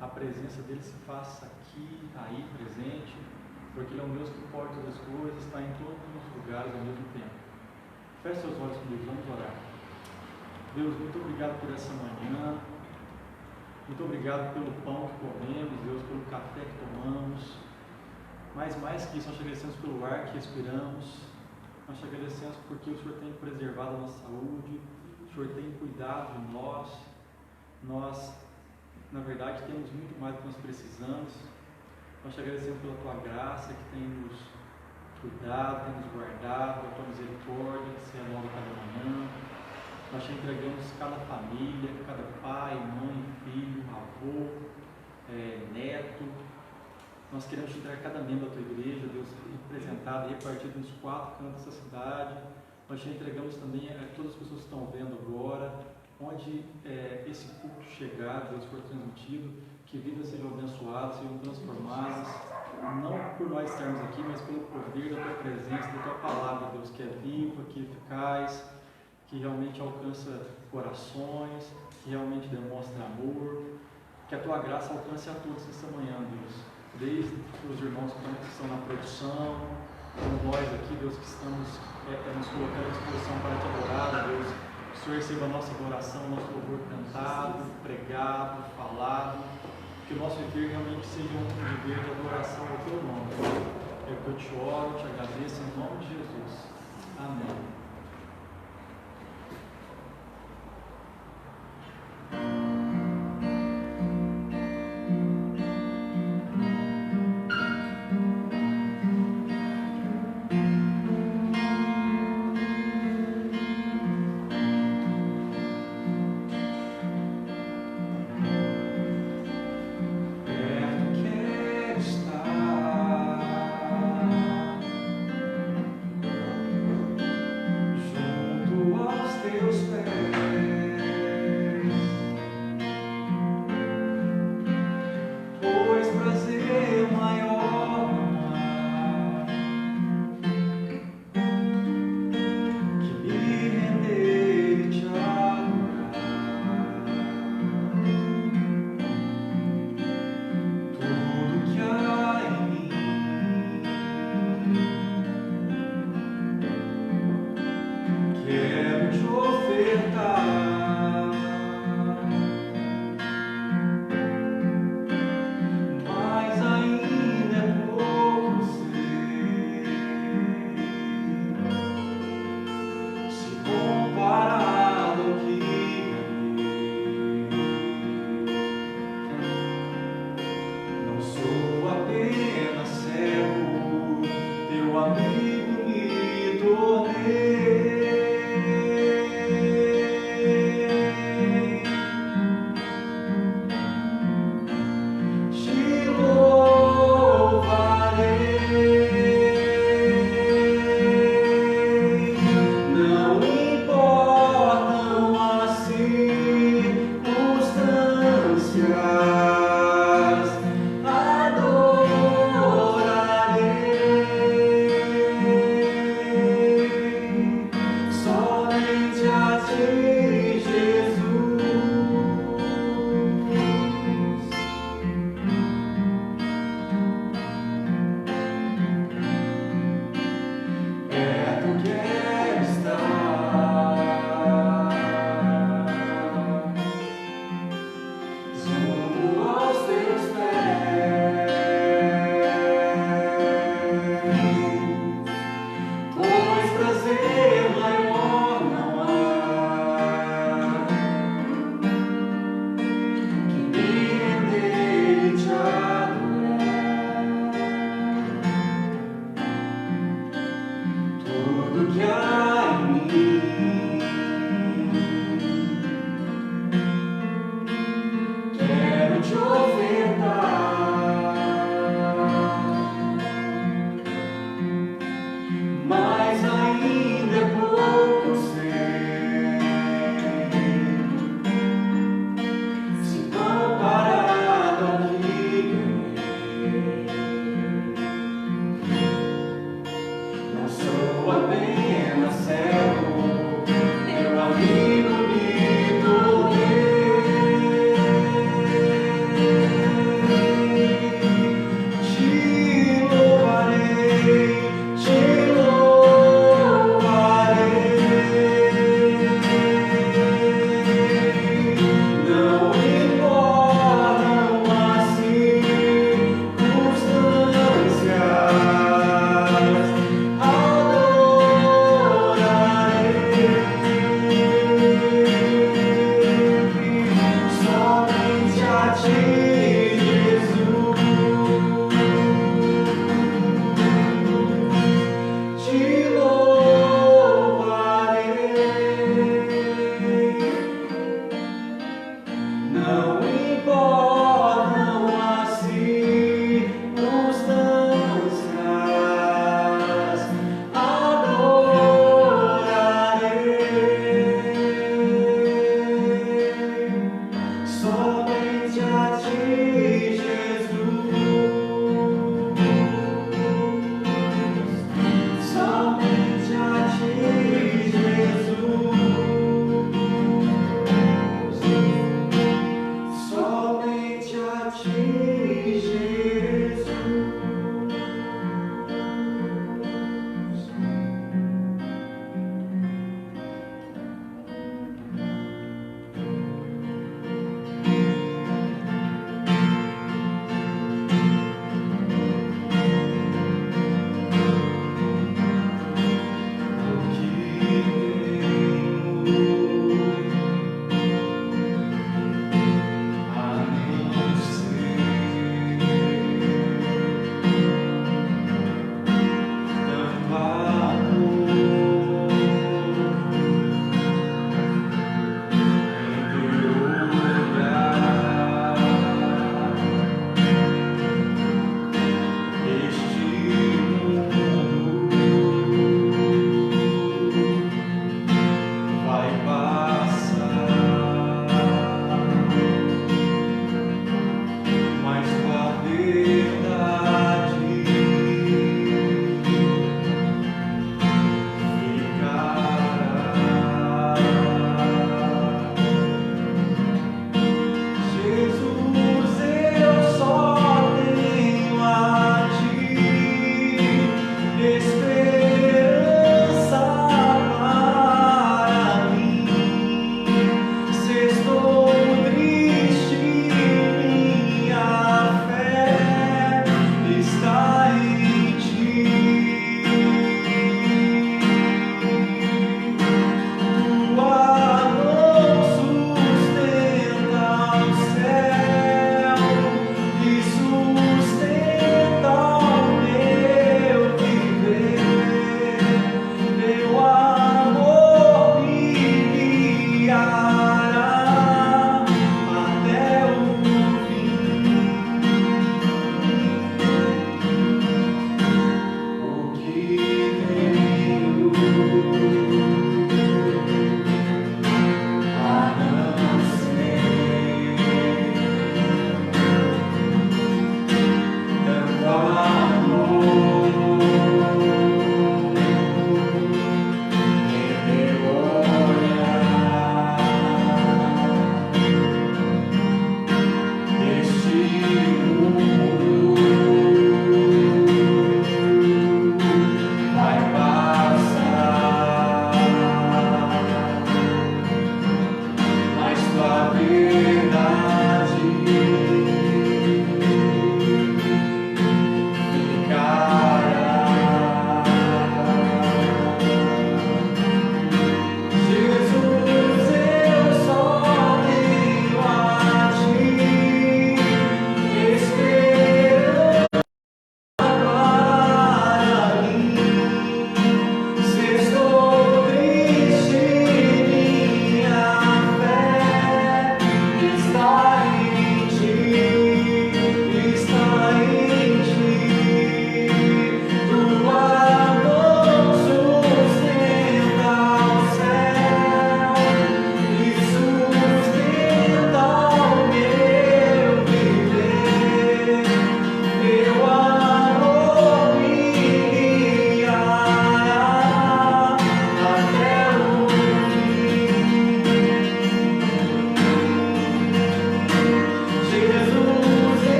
a presença dele se faça aqui, aí, presente, porque ele é um Deus que pode todas as coisas, está em todos os lugares ao mesmo tempo. Feche seus olhos comigo, vamos orar. Deus, muito obrigado por essa manhã, muito obrigado pelo pão que comemos, Deus, pelo café que tomamos, mas mais que isso, nós te agradecemos pelo ar que respiramos, nós te agradecemos porque o Senhor tem preservado a nossa saúde, o Senhor tem cuidado de nós, na verdade, temos muito mais do que nós precisamos. Nós te agradecemos pela tua graça que tem nos cuidado, tem nos guardado, pela tua misericórdia que se renova cada manhã. Nós te entregamos cada família, cada pai, mãe, filho, avô, neto. Nós queremos te entregar cada membro da tua igreja, Deus, representado e repartido nos 4 cantos dessa cidade. Nós te entregamos também a todas as pessoas que estão vendo agora, onde esse culto chegar, Deus, for transmitido, que vidas sejam abençoadas, sejam transformadas, não por nós estarmos aqui, mas pelo poder da tua presença, da tua palavra, Deus, que é viva, que é eficaz, que realmente alcança corações, que realmente demonstra amor, que a tua graça alcance a todos essa manhã, Deus, desde os irmãos que estão na produção, como nós aqui, Deus, que estamos nos colocando à disposição para te adorar, Deus. O Senhor receba a nossa adoração, o nosso louvor cantado, pregado, falado, que o nosso viver realmente seja um viver de adoração ao teu nome. É o que eu te oro, te agradeço em nome de Jesus. Amém.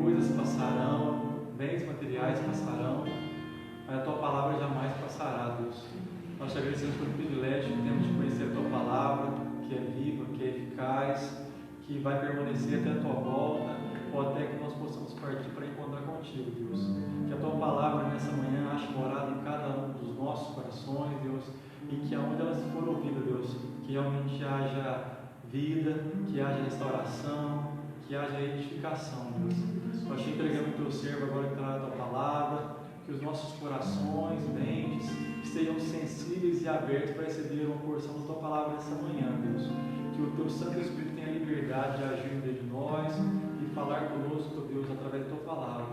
coisas passarão, bens materiais passarão, mas a Tua palavra jamais passará, Deus. Nós te agradecemos pelo privilégio que temos de conhecer a Tua palavra, que é viva, que é eficaz, que vai permanecer até a Tua volta, ou até que nós possamos partir para encontrar contigo, Deus. Que a Tua palavra nessa manhã ache morada em cada um dos nossos corações, Deus, e que aonde elas for ouvidas, Deus, que realmente haja vida, que haja restauração, que haja edificação, Deus. Nós te entregamos o Teu servo agora que traz a Tua palavra, que os nossos corações, mentes, estejam sensíveis e abertos para receber uma porção da Tua palavra nessa manhã, Deus. Que o Teu Santo Espírito tenha liberdade de agir no meio de nós e falar conosco, Deus, através da Tua palavra.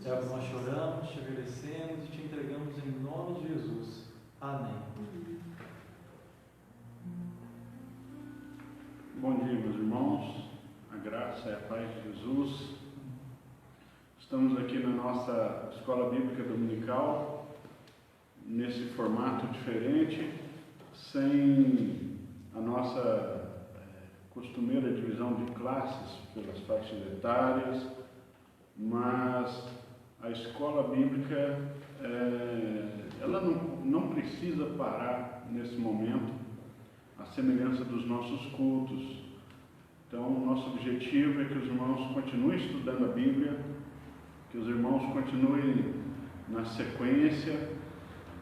É o que nós choramos, te agradecemos e te entregamos em nome de Jesus. Amém. Bom dia, meus irmãos. A graça e a paz de Jesus. Estamos aqui na nossa escola bíblica dominical, nesse formato diferente, sem a nossa costumeira divisão de classes pelas faixas etárias, mas a escola bíblica ela não precisa parar nesse momento, a semelhança dos nossos cultos. Então, o nosso objetivo é que os irmãos continuem estudando a Bíblia, que os irmãos continuem na sequência,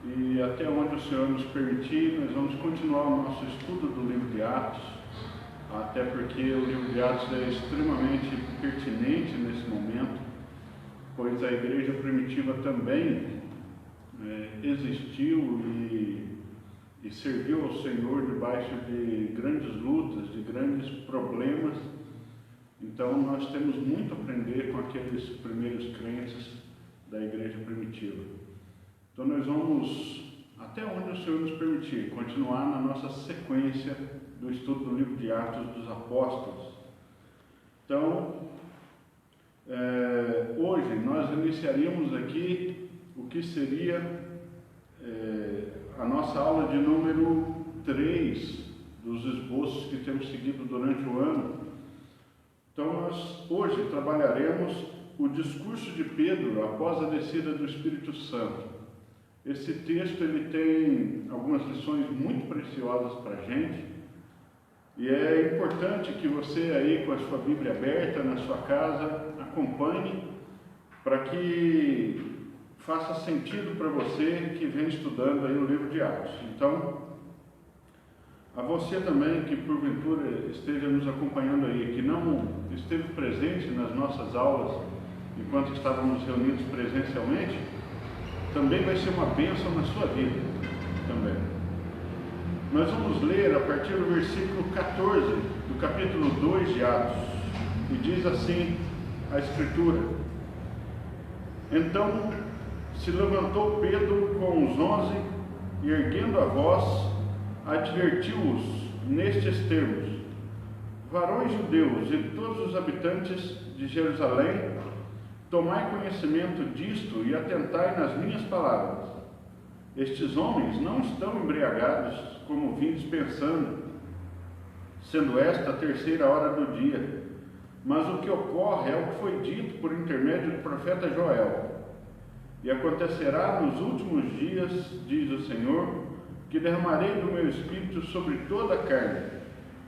e até onde o Senhor nos permitir, nós vamos continuar o nosso estudo do livro de Atos, até porque o livro de Atos é extremamente pertinente nesse momento, pois a igreja primitiva também existiu e serviu ao Senhor debaixo de grandes lutas, de grandes problemas. Então nós temos muito a aprender com aqueles primeiros crentes da igreja primitiva. Então nós vamos, até onde o Senhor nos permitir, continuar na nossa sequência do estudo do livro de Atos dos Apóstolos. Então, hoje nós iniciaríamos aqui o que seria a nossa aula de número 3 dos esboços que temos seguido durante o ano. Então nós hoje trabalharemos o discurso de Pedro após a descida do Espírito Santo. Esse texto ele tem algumas lições muito preciosas para a gente, e é importante que você aí com a sua Bíblia aberta na sua casa acompanhe, para que faça sentido para você que vem estudando aí o livro de Atos. Então, a você também que porventura esteja nos acompanhando aí, que não esteve presente nas nossas aulas enquanto estávamos reunidos presencialmente, também vai ser uma bênção na sua vida também. Nós vamos ler a partir do versículo 14 do capítulo 2 de Atos, e diz assim a Escritura: Então se levantou Pedro com os 11 e, erguendo a voz, advertiu-os nestes termos: Varões judeus e todos os habitantes de Jerusalém, tomai conhecimento disto e atentai nas minhas palavras. Estes homens não estão embriagados, como vindes pensando, sendo esta a terceira hora do dia, mas o que ocorre é o que foi dito por intermédio do profeta Joel. E acontecerá nos últimos dias, diz o Senhor, que derramarei do meu espírito sobre toda a carne.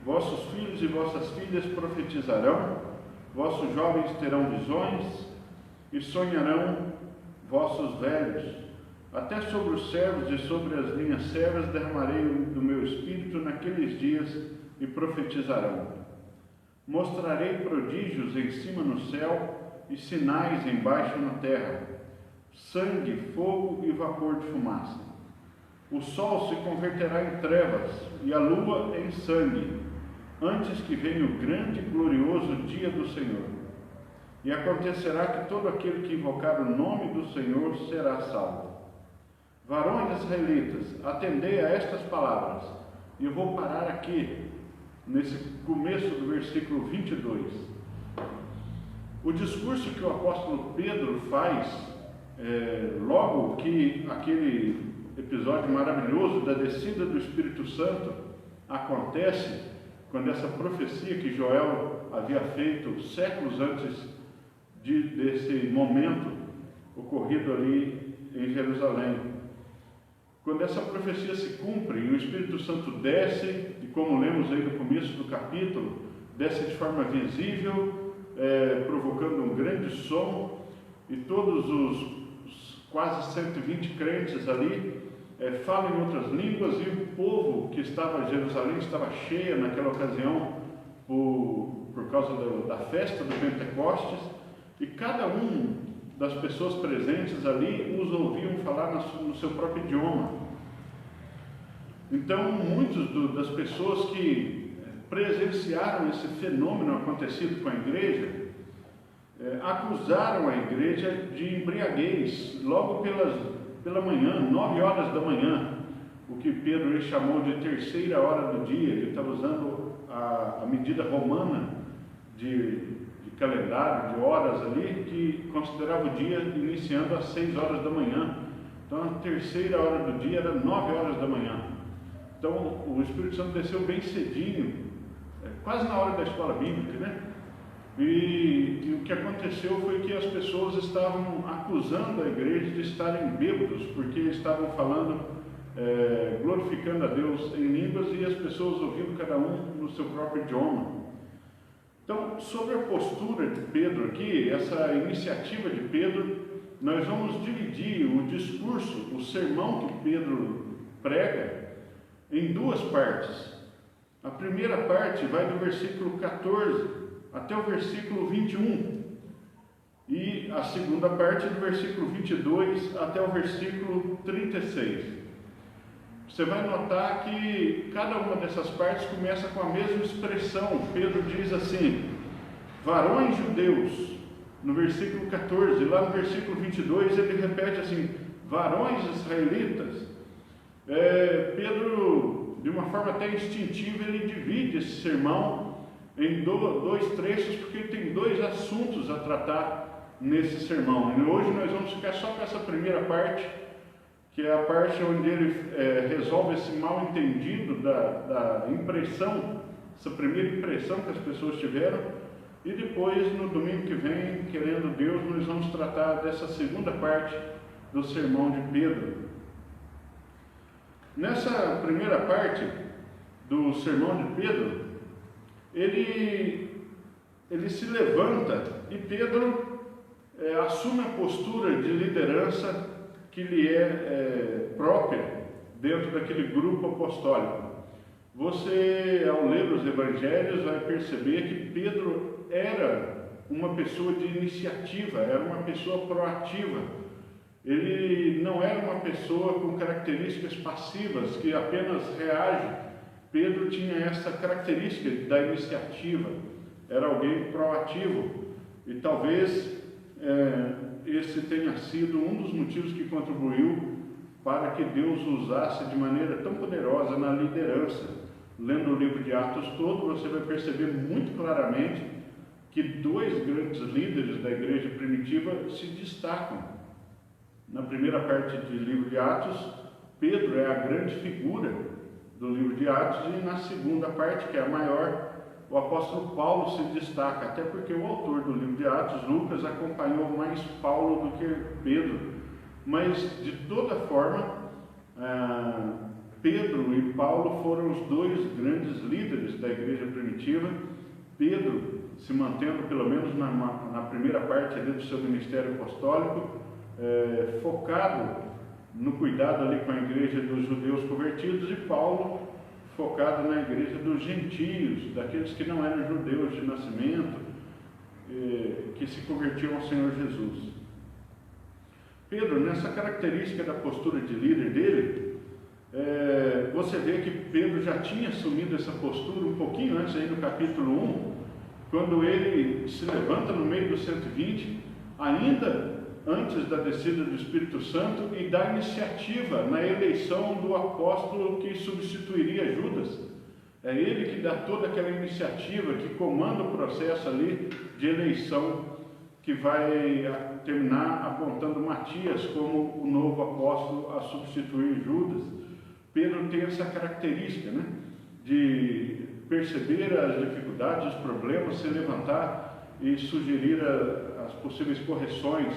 Vossos filhos e vossas filhas profetizarão, vossos jovens terão visões, e sonharão vossos velhos. Até sobre os servos e sobre as minhas servas derramarei do meu espírito naqueles dias, e profetizarão. Mostrarei prodígios em cima no céu, e sinais embaixo na terra: sangue, fogo e vapor de fumaça. O sol se converterá em trevas e a lua em sangue, antes que venha o grande e glorioso dia do Senhor. E acontecerá que todo aquele que invocar o nome do Senhor será salvo. Varões israelitas, atendei a estas palavras. E eu vou parar aqui, nesse começo do versículo 22. O discurso que o apóstolo Pedro faz logo que aquele episódio maravilhoso da descida do Espírito Santo acontece, quando essa profecia que Joel havia feito séculos antes desse momento ocorrido ali em Jerusalém. Quando essa profecia se cumpre e o Espírito Santo desce, e como lemos aí no começo do capítulo, desce de forma visível, provocando um grande som, e todos os quase 120 crentes ali falam em outras línguas, e o povo que estava em Jerusalém estava cheia naquela ocasião por causa da festa do Pentecostes, e cada um das pessoas presentes ali os ouviam falar no seu próprio idioma. Então, muitas das pessoas que presenciaram esse fenômeno acontecido com a igreja, acusaram a igreja de embriaguez, logo pela manhã, 9 horas da manhã, o que Pedro chamou de terceira hora do dia. Ele estava usando a medida romana de calendário, de horas ali, que considerava o dia iniciando às 6 horas da manhã. Então, a terceira hora do dia era 9 horas da manhã. Então, o Espírito Santo desceu bem cedinho, quase na hora da escola bíblica, né? E o que aconteceu foi que as pessoas estavam acusando a igreja de estarem bêbados, porque estavam falando, glorificando a Deus em línguas, e as pessoas ouvindo cada um no seu próprio idioma. Então, sobre a postura de Pedro aqui, essa iniciativa de Pedro, nós vamos dividir o discurso, o sermão que Pedro prega, em duas partes. A primeira parte vai do versículo 14 até o versículo 21, e a segunda parte do versículo 22 até o versículo 36. Você vai notar que cada uma dessas partes começa com a mesma expressão. Pedro diz assim: varões judeus, no versículo 14. Lá no versículo 22 ele repete assim: varões israelitas. Pedro, de uma forma até instintiva, ele divide esse sermão em dois trechos, porque ele tem dois assuntos a tratar nesse sermão. E hoje nós vamos ficar só com essa primeira parte, que é a parte onde ele resolve esse mal entendido da impressão, essa primeira impressão que as pessoas tiveram, e depois, no domingo que vem, querendo Deus, nós vamos tratar dessa segunda parte do sermão de Pedro. Nessa primeira parte do sermão de Pedro, ele se levanta, e Pedro assume a postura de liderança que lhe é própria dentro daquele grupo apostólico. Você, ao ler os evangelhos, vai perceber que Pedro era uma pessoa de iniciativa, era uma pessoa proativa. Ele não era uma pessoa com características passivas, que apenas reage. Pedro tinha essa característica da iniciativa, era alguém proativo, e talvez esse tenha sido um dos motivos que contribuiu para que Deus o usasse de maneira tão poderosa na liderança. Lendo o livro de Atos todo, você vai perceber muito claramente que dois grandes líderes da igreja primitiva se destacam. Na primeira parte do livro de Atos, Pedro é a grande figura do livro de Atos, e na segunda parte, que é a maior, o apóstolo Paulo se destaca, até porque o autor do livro de Atos, Lucas, acompanhou mais Paulo do que Pedro. Mas, de toda forma, Pedro e Paulo foram os dois grandes líderes da igreja primitiva. Pedro se mantendo, pelo menos na primeira parte ali do seu ministério apostólico, focado no cuidado ali com a igreja dos judeus convertidos, e Paulo focado na igreja dos gentios, daqueles que não eram judeus de nascimento, que se convertiam ao Senhor Jesus. Pedro, nessa característica da postura de líder dele, você vê que Pedro já tinha assumido essa postura um pouquinho antes, aí no capítulo 1, quando ele se levanta no meio dos 120, ainda antes da descida do Espírito Santo, e da iniciativa na eleição do apóstolo que substituiria Judas. É ele que dá toda aquela iniciativa, que comanda o processo ali de eleição, que vai terminar apontando Matias como o novo apóstolo a substituir Judas. Pedro tem essa característica, né, de perceber as dificuldades, os problemas, se levantar e sugerir as possíveis correções.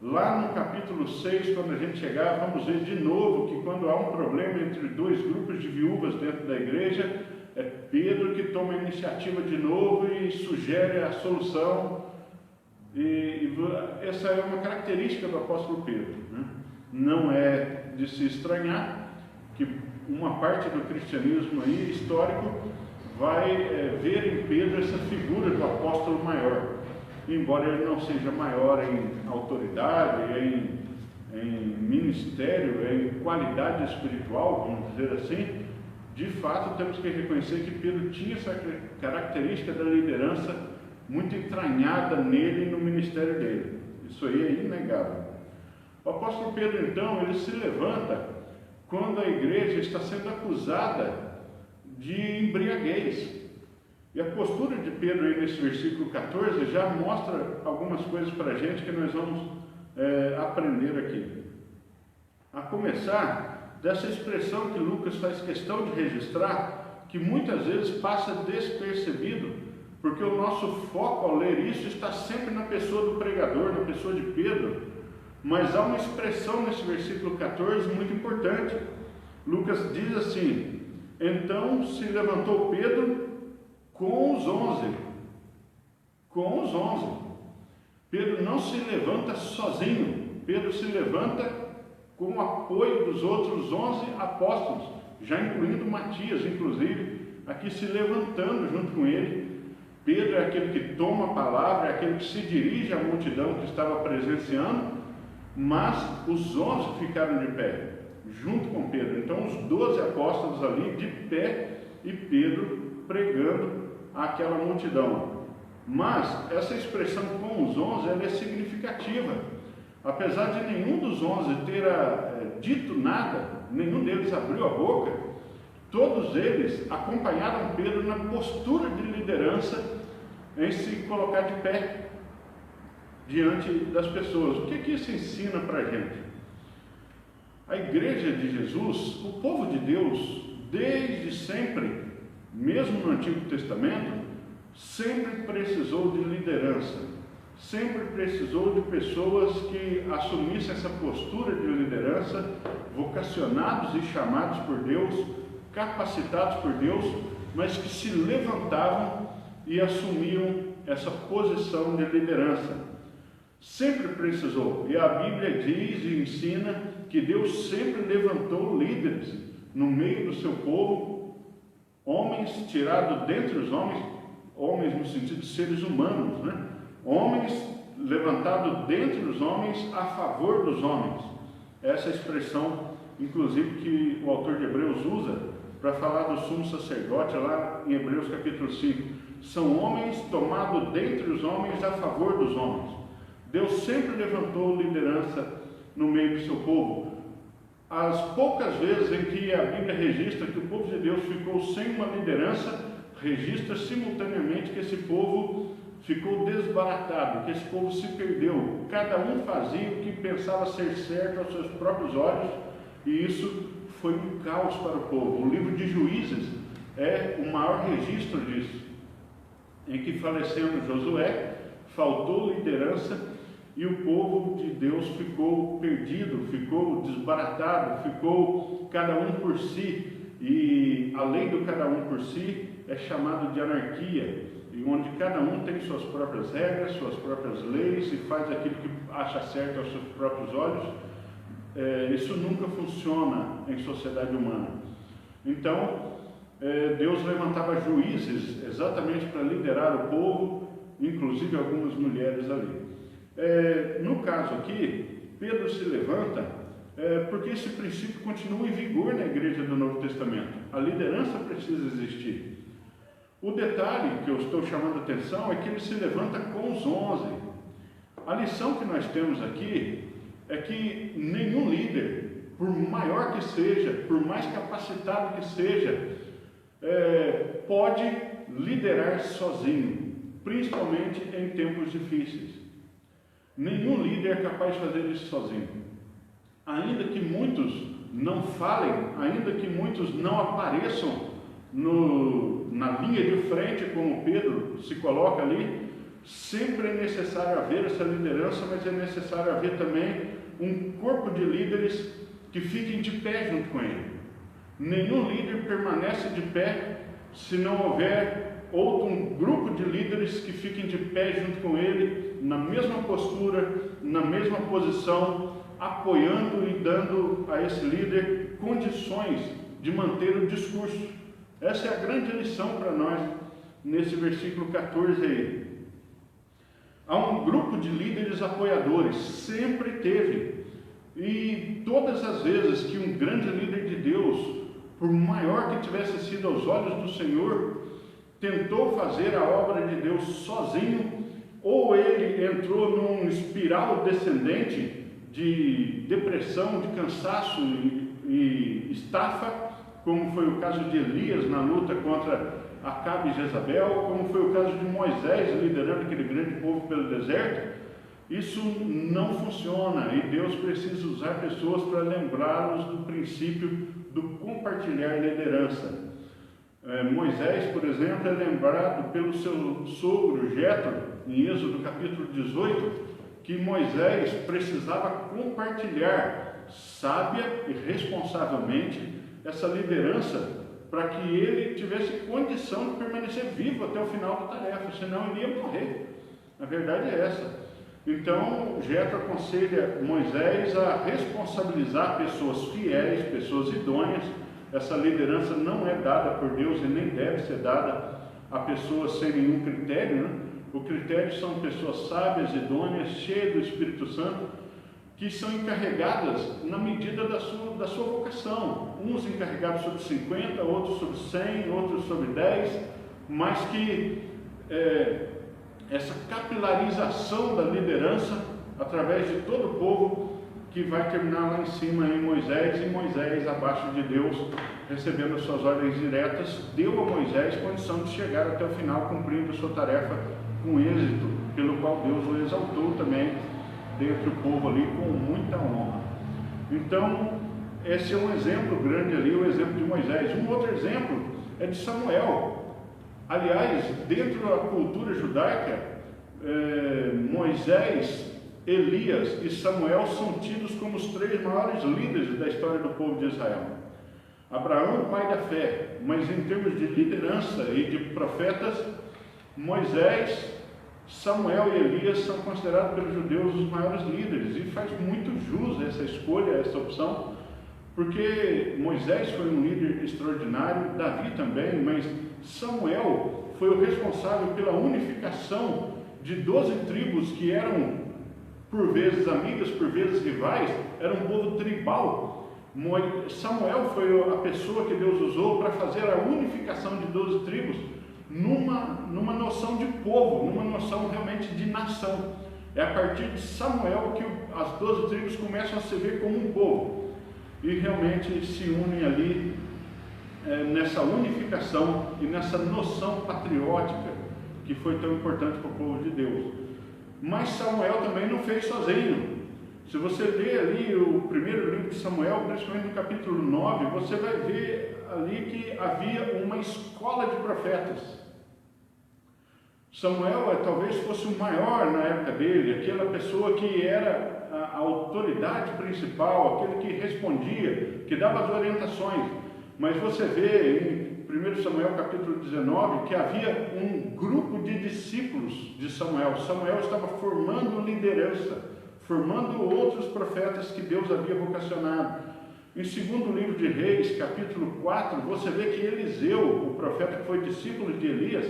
Lá no capítulo 6, quando a gente chegar, vamos ver de novo que quando há um problema entre dois grupos de viúvas dentro da igreja, é Pedro que toma a iniciativa de novo e sugere a solução. E essa é uma característica do apóstolo Pedro, né? Não é de se estranhar que uma parte do cristianismo aí, histórico vai ver em Pedro essa figura do apóstolo maior, embora ele não seja maior em autoridade, em ministério, em qualidade espiritual, vamos dizer assim. De fato, temos que reconhecer que Pedro tinha essa característica da liderança muito entranhada nele e no ministério dele. Isso aí é inegável. O apóstolo Pedro, então, ele se levanta quando a igreja está sendo acusada de embriaguez. E a postura de Pedro aí nesse versículo 14 já mostra algumas coisas para a gente que nós vamos aprender aqui. A começar dessa expressão que Lucas faz questão de registrar, que muitas vezes passa despercebido, porque o nosso foco ao ler isso está sempre na pessoa do pregador, na pessoa de Pedro. Mas há uma expressão nesse versículo 14 muito importante. Lucas diz assim: então se levantou Pedro com os 11. Com os 11. Pedro não se levanta sozinho. Pedro se levanta com o apoio dos outros 11 apóstolos, já incluindo Matias, inclusive, aqui se levantando junto com ele. Pedro é aquele que toma a palavra, é aquele que se dirige à multidão que estava presenciando, mas os 11 ficaram de pé, junto com Pedro. Então os 12 apóstolos ali de pé e Pedro pregando àquela multidão. Mas essa expressão com os 11 ela é significativa. Apesar de nenhum dos 11 ter dito nada, nenhum deles abriu a boca, todos eles acompanharam Pedro na postura de liderança em se colocar de pé diante das pessoas. O que isso ensina para a gente? A igreja de Jesus, o povo de Deus, desde sempre, mesmo no Antigo Testamento, sempre precisou de liderança, sempre precisou de pessoas que assumissem essa postura de liderança, vocacionados e chamados por Deus, capacitados por Deus, mas que se levantavam e assumiam essa posição de liderança. Sempre precisou, e a Bíblia diz e ensina que Deus sempre levantou líderes no meio do seu povo, homens tirados dentre os homens, homens no sentido de seres humanos, né? Homens levantados dentre os homens a favor dos homens. Essa expressão, inclusive, que o autor de Hebreus usa para falar do sumo sacerdote lá em Hebreus capítulo 5. São homens tomados dentre os homens a favor dos homens. Deus sempre levantou liderança no meio do seu povo. As poucas vezes em que a Bíblia registra que o povo de Deus ficou sem uma liderança, registra simultaneamente que esse povo ficou desbaratado, que esse povo se perdeu. Cada um fazia o que pensava ser certo aos seus próprios olhos, e isso foi um caos para o povo. O livro de Juízes é o maior registro disso, em que, falecendo Josué, faltou liderança e o povo de Deus ficou perdido, ficou desbaratado, ficou cada um por si. E a lei do cada um por si é chamado de anarquia, e onde cada um tem suas próprias regras, suas próprias leis e faz aquilo que acha certo aos seus próprios olhos. Isso nunca funciona em sociedade humana. Então, Deus levantava juízes exatamente para liderar o povo, inclusive algumas mulheres ali. No caso aqui, Pedro se levanta porque esse princípio continua em vigor na igreja do Novo Testamento. A liderança precisa existir. O detalhe que eu estou chamando a atenção é que ele se levanta com os 11. A lição que nós temos aqui é que nenhum líder, por maior que seja, por mais capacitado que seja, pode liderar sozinho, principalmente em tempos difíceis. Nenhum líder é capaz de fazer isso sozinho. Ainda que muitos não falem, ainda que muitos não apareçam na linha de frente, como Pedro se coloca ali, sempre é necessário haver essa liderança, mas é necessário haver também um corpo de líderes que fiquem de pé junto com ele. Nenhum líder permanece de pé se não houver outro grupo de líderes que fiquem de pé junto com ele, na mesma postura, na mesma posição, apoiando e dando a esse líder condições de manter o discurso. Essa é a grande lição para nós nesse versículo 14 aí. Há um grupo de líderes apoiadores, sempre teve, e todas as vezes que um grande líder de Deus, por maior que tivesse sido aos olhos do Senhor, tentou fazer a obra de Deus sozinho, ou ele entrou num espiral descendente de depressão, de cansaço e estafa, como foi o caso de Elias na luta contra Acabe e Jezabel, como foi o caso de Moisés liderando aquele grande povo pelo deserto. Isso não funciona e Deus precisa usar pessoas para lembrá-los do princípio do compartilhar liderança. Moisés, por exemplo, é lembrado pelo seu sogro Jetro, em Êxodo capítulo 18, que Moisés precisava compartilhar sábia e responsavelmente essa liderança para que ele tivesse condição de permanecer vivo até o final da tarefa, senão ele ia morrer. A verdade é essa. Então, Jetro aconselha Moisés a responsabilizar pessoas fiéis, pessoas idôneas. Essa liderança não é dada por Deus e nem deve ser dada a pessoas sem nenhum critério, né? O critério são pessoas sábias, idôneas, cheias do Espírito Santo, que são encarregadas na medida da sua vocação. Uns encarregados sobre 50, outros sobre 100, outros sobre 10, mas que essa capilarização da liderança através de todo o povo, que vai terminar lá em cima em Moisés, e Moisés, abaixo de Deus, recebendo as suas ordens diretas, deu a Moisés condição de chegar até o final, cumprindo a sua tarefa com êxito, pelo qual Deus o exaltou também dentre o povo ali com muita honra. Então, esse é um exemplo grande ali, o exemplo de Moisés. Um outro exemplo é de Samuel. Aliás, dentro da cultura judaica, Moisés, Elias e Samuel são tidos como os 3 maiores líderes da história do povo de Israel. Abraão, pai da fé, mas em termos de liderança e de profetas, Moisés, Samuel e Elias são considerados pelos judeus os maiores líderes, e faz muito jus essa escolha, essa opção, porque Moisés foi um líder extraordinário, Davi também, mas Samuel foi o responsável pela unificação de 12 tribos que eram por vezes amigas, por vezes rivais, era um povo tribal. Samuel foi a pessoa que Deus usou para fazer a unificação de 12 tribos numa noção de povo, numa noção realmente de nação. É a partir de Samuel que as 12 tribos começam a se ver como um povo e realmente se unem ali nessa unificação e nessa noção patriótica que foi tão importante para o povo de Deus. Mas Samuel também não fez sozinho. Se você ler ali o primeiro livro de Samuel, principalmente no capítulo 9, você vai ver ali que havia uma escola de profetas. Samuel talvez fosse o maior na época dele, aquela pessoa que era a autoridade principal, aquele que respondia, que dava as orientações. Mas você vê em 1 Samuel capítulo 19 que havia um grupo de discípulos de Samuel. Samuel estava formando liderança, formando outros profetas que Deus havia vocacionado. Em 2º livro de Reis, capítulo 4, você vê que Eliseu, o profeta que foi discípulo de Elias,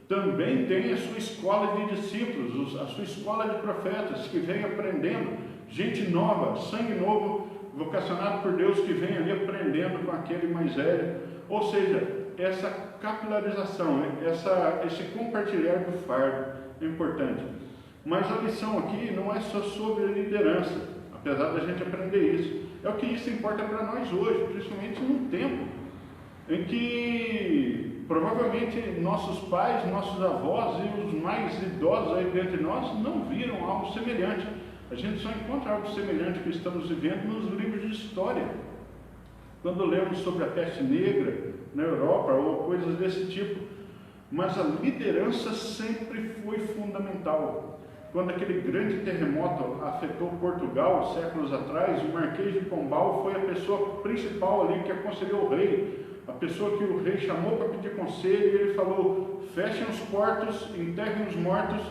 também tem a sua escola de discípulos, a sua escola de profetas, que vem aprendendo, gente nova, sangue novo, vocacionado por Deus, que vem ali aprendendo com aquele mais velho. Ou seja, essa capilarização, esse compartilhar do fardo é importante. Mas a lição aqui não é só sobre liderança, apesar da gente aprender isso. É o que isso importa para nós hoje, principalmente num tempo em que provavelmente nossos pais, nossos avós e os mais idosos aí dentre nós não viram algo semelhante. A gente só encontra algo semelhante que estamos vivendo nos livros de história. Quando lemos sobre a peste negra na Europa ou coisas desse tipo, mas a liderança sempre foi fundamental. Quando aquele grande terremoto afetou Portugal, séculos atrás, o Marquês de Pombal foi a pessoa principal ali que aconselhou o rei, a pessoa que o rei chamou para pedir conselho, e ele falou: fechem os portos, enterrem os mortos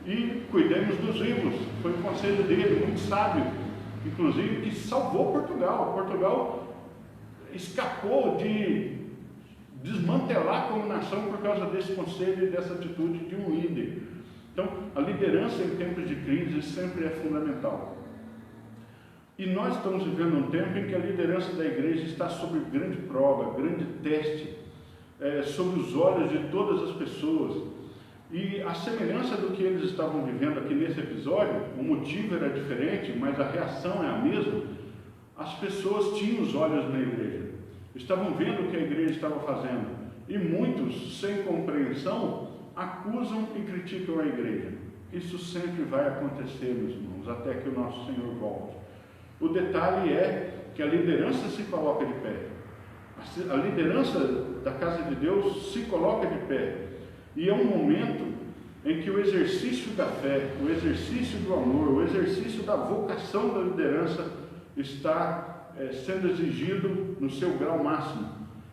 e cuidemos dos vivos. Foi o conselho dele, muito sábio, inclusive, que salvou Portugal. Portugal escapou de desmantelar como nação por causa desse conselho e dessa atitude de um líder. Então, a liderança em tempos de crise sempre é fundamental. E nós estamos vivendo um tempo em que a liderança da igreja está sob grande prova, grande teste, sob os olhos de todas as pessoas. E a semelhança do que eles estavam vivendo aqui nesse episódio, o motivo era diferente, mas a reação é a mesma. As pessoas tinham os olhos na igreja, estavam vendo o que a igreja estava fazendo, e muitos, sem compreensão, acusam e criticam a igreja. Isso sempre vai acontecer, meus irmãos, até que o nosso Senhor volte. O detalhe é que a liderança se coloca de pé. A liderança da casa de Deus se coloca de pé. E é um momento em que o exercício da fé, o exercício do amor, o exercício da vocação da liderança está sendo exigido no seu grau máximo.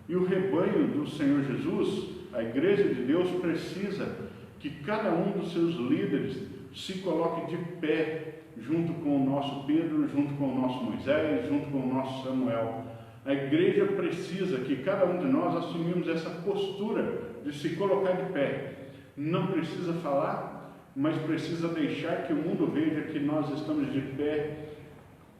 E o rebanho do Senhor Jesus, a igreja de Deus, precisa que cada um dos seus líderes se coloque de pé, junto com o nosso Pedro, junto com o nosso Moisés, junto com o nosso Samuel. A igreja precisa que cada um de nós assumimos essa postura de se colocar de pé. Não precisa falar, mas precisa deixar que o mundo veja que nós estamos de pé,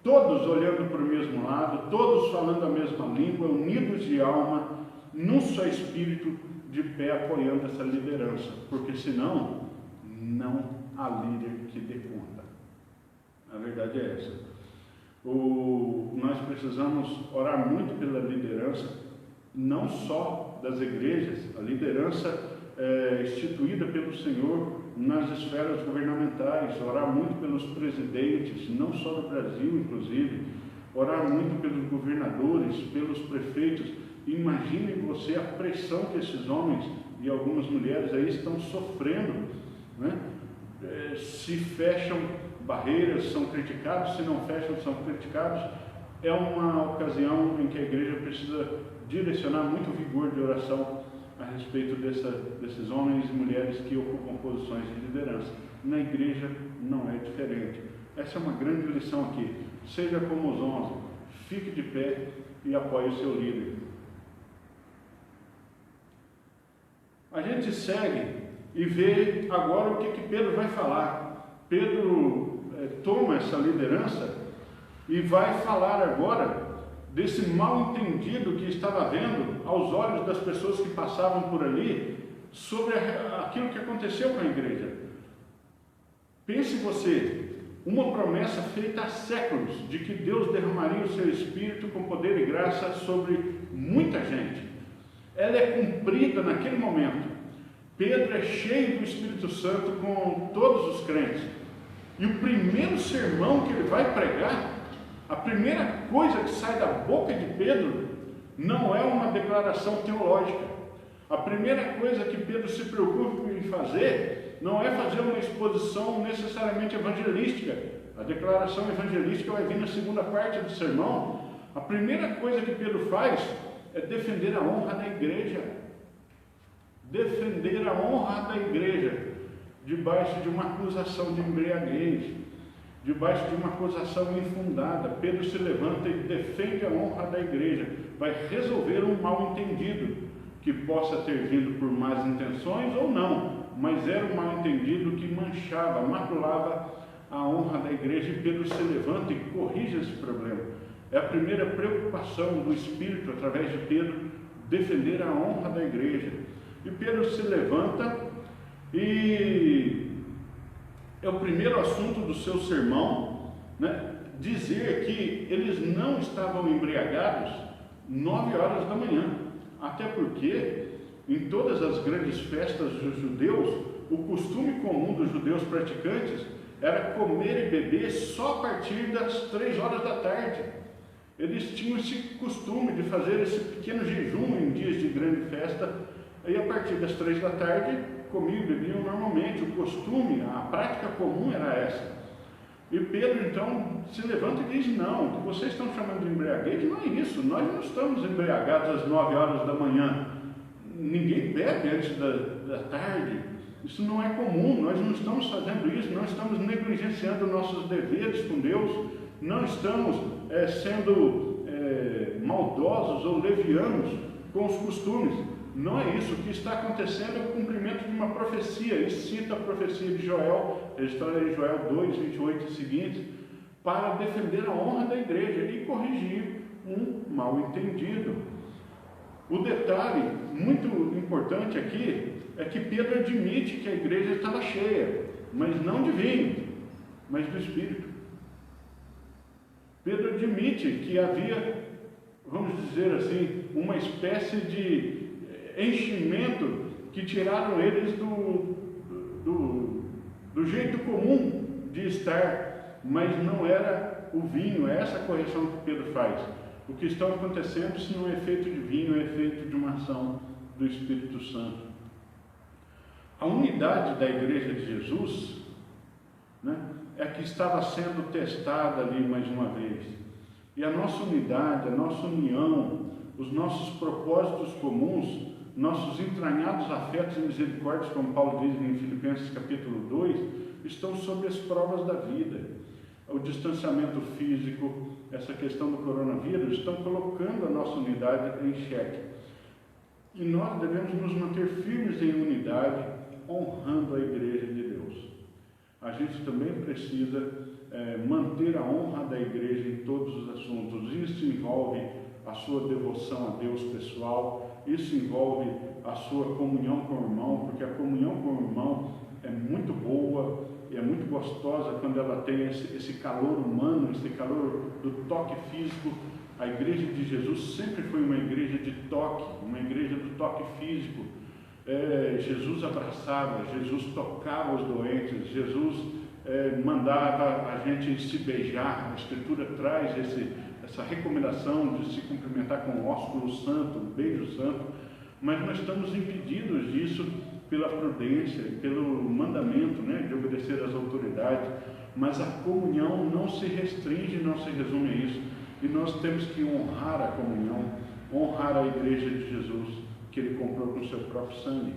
todos olhando para o mesmo lado, todos falando a mesma língua, unidos de alma, num só espírito, de pé apoiando essa liderança, porque senão não há líder que dê conta. A verdade é essa. Nós precisamos orar muito pela liderança, não só das igrejas, a liderança instituída pelo Senhor nas esferas governamentais, orar muito pelos presidentes, não só do Brasil, inclusive, orar muito pelos governadores, pelos prefeitos. Imaginem você a pressão que esses homens e algumas mulheres aí estão sofrendo, né? Se fecham barreiras, são criticados; se não fecham, são criticados. É uma ocasião em que a igreja precisa direcionar muito vigor de oração a respeito desses homens e mulheres que ocupam posições de liderança. Na igreja não é diferente. Essa é uma grande lição aqui. Seja como os 11, fique de pé e apoie o seu líder. A gente segue e vê agora o que Pedro vai falar. Pedro toma essa liderança e vai falar agora desse mal entendido que estava havendo aos olhos das pessoas que passavam por ali sobre aquilo que aconteceu com a igreja. Pense você, uma promessa feita há séculos de que Deus derramaria o seu Espírito com poder e graça sobre muita gente. Ela é cumprida naquele momento. Pedro é cheio do Espírito Santo com todos os crentes. E o primeiro sermão que ele vai pregar, a primeira coisa que sai da boca de Pedro, não é uma declaração teológica. A primeira coisa que Pedro se preocupa em fazer, não é fazer uma exposição necessariamente evangelística. A declaração evangelística vai vir na segunda parte do sermão. A primeira coisa que Pedro faz é defender a honra da igreja. Defender a honra da igreja, debaixo de uma acusação de embriaguez, debaixo de uma acusação infundada. Pedro se levanta e defende a honra da igreja, vai resolver um mal entendido, que possa ter vindo por más intenções ou não, mas era um mal entendido que manchava, maculava a honra da igreja, e Pedro se levanta e corrige esse problema. É a primeira preocupação do Espírito, através de Pedro, defender a honra da igreja. E Pedro se levanta e é o primeiro assunto do seu sermão, né? Dizer que eles não estavam embriagados 9 horas da manhã, até porque em todas as grandes festas dos judeus, o costume comum dos judeus praticantes era comer e beber só a partir das 3 horas da tarde. Eles tinham esse costume de fazer esse pequeno jejum em dias de grande festa, Aí a partir das 3 da tarde, comiam e bebiam normalmente, o costume, a prática comum era essa. E Pedro então se levanta e diz, não, o que vocês estão chamando de embriaguez não é isso, nós não estamos embriagados às 9 horas da manhã, ninguém bebe antes da tarde, isso não é comum, nós não estamos fazendo isso, não estamos negligenciando nossos deveres com Deus, não estamos sendo maldosos ou levianos com os costumes. Não é isso. O que está acontecendo é o cumprimento de uma profecia. E cita a profecia de Joel, registrada em Joel 2, 28 e seguintes, para defender a honra da igreja e corrigir um mal entendido. O detalhe muito importante aqui é que Pedro admite que a igreja estava cheia, mas não de vinho, mas do Espírito. Pedro admite que havia, vamos dizer assim, uma espécie de enchimento que tiraram eles do jeito comum de estar, mas não era o vinho. É essa a correção que Pedro faz. O que está acontecendo, se não é efeito de vinho, é efeito de uma ação do Espírito Santo. A unidade da igreja de Jesus, né, é que estava sendo testada ali mais uma vez. E a nossa unidade, a nossa união, os nossos propósitos comuns, nossos entranhados afetos e misericórdias, como Paulo diz em Filipenses capítulo 2, estão sob as provas da vida. O distanciamento físico, essa questão do coronavírus, estão colocando a nossa unidade em xeque. E nós devemos nos manter firmes em unidade, honrando a igreja de Deus. A gente também precisa manter a honra da igreja em todos os assuntos. Isso envolve a sua devoção a Deus pessoal, isso envolve a sua comunhão com o irmão, porque a comunhão com o irmão é muito boa e é muito gostosa quando ela tem esse calor humano, esse calor do toque físico. A igreja de Jesus sempre foi uma igreja de toque, uma igreja do toque físico. Jesus abraçava, Jesus tocava os doentes, Jesus mandava a gente se beijar. A Escritura traz essa recomendação de se cumprimentar com o ósculo santo, o beijo santo, mas nós estamos impedidos disso pela prudência, pelo mandamento, né, de obedecer às autoridades, mas a comunhão não se restringe, não se resume a isso, e nós temos que honrar a comunhão, honrar a igreja de Jesus, que Ele comprou com o seu próprio sangue.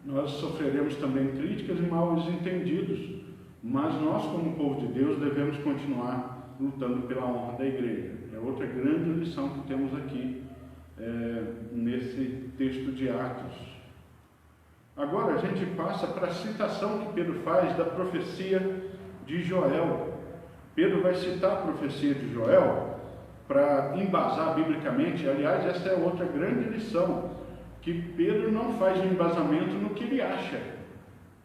Nós sofreremos também críticas e mal entendidos, mas nós, como povo de Deus, devemos continuar lutando pela honra da igreja. É outra grande lição que temos aqui nesse texto de Atos. Agora a gente passa para a citação que Pedro faz da profecia de Joel. Pedro vai citar a profecia de Joel para embasar biblicamente. Aliás, essa é outra grande lição, que Pedro não faz um embasamento no que ele acha.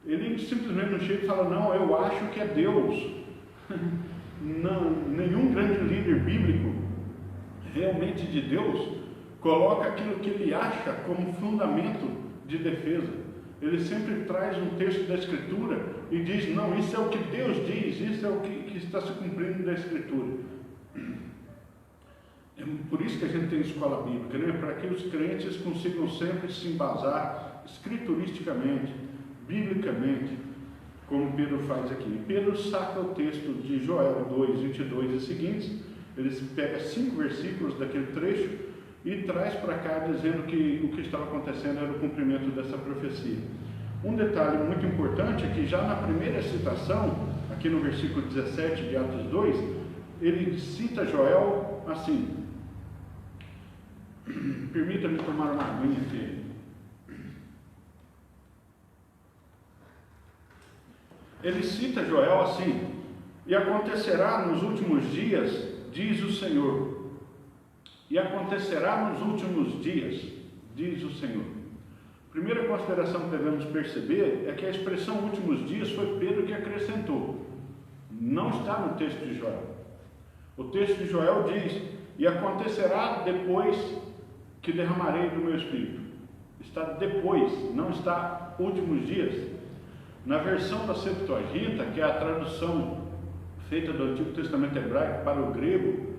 Ele simplesmente não chega e fala, não, eu acho que é Deus. Não, nenhum grande líder bíblico, realmente de Deus, coloca aquilo que ele acha como fundamento de defesa. Ele sempre traz um texto da Escritura e diz, não, isso é o que Deus diz, isso é o que está se cumprindo da Escritura. É por isso que a gente tem escola bíblica, né? Para que os crentes consigam sempre se embasar escrituristicamente, biblicamente, como Pedro faz aqui. Pedro saca o texto de Joel 2, 22 e seguintes, ele pega 5 versículos daquele trecho e traz para cá dizendo que o que estava acontecendo era o cumprimento dessa profecia. Um detalhe muito importante é que já na primeira citação, aqui no versículo 17 de Atos 2, ele cita Joel assim. Permita-me tomar uma aguinha aqui. Ele cita Joel assim: e acontecerá nos últimos dias, diz o Senhor. E acontecerá nos últimos dias, diz o Senhor. Primeira consideração que devemos perceber é que a expressão últimos dias foi Pedro que acrescentou. Não está no texto de Joel. O texto de Joel diz, e acontecerá depois que derramarei do meu Espírito. Está depois, não está últimos dias. Na versão da Septuaginta, que é a tradução feita do Antigo Testamento hebraico para o grego,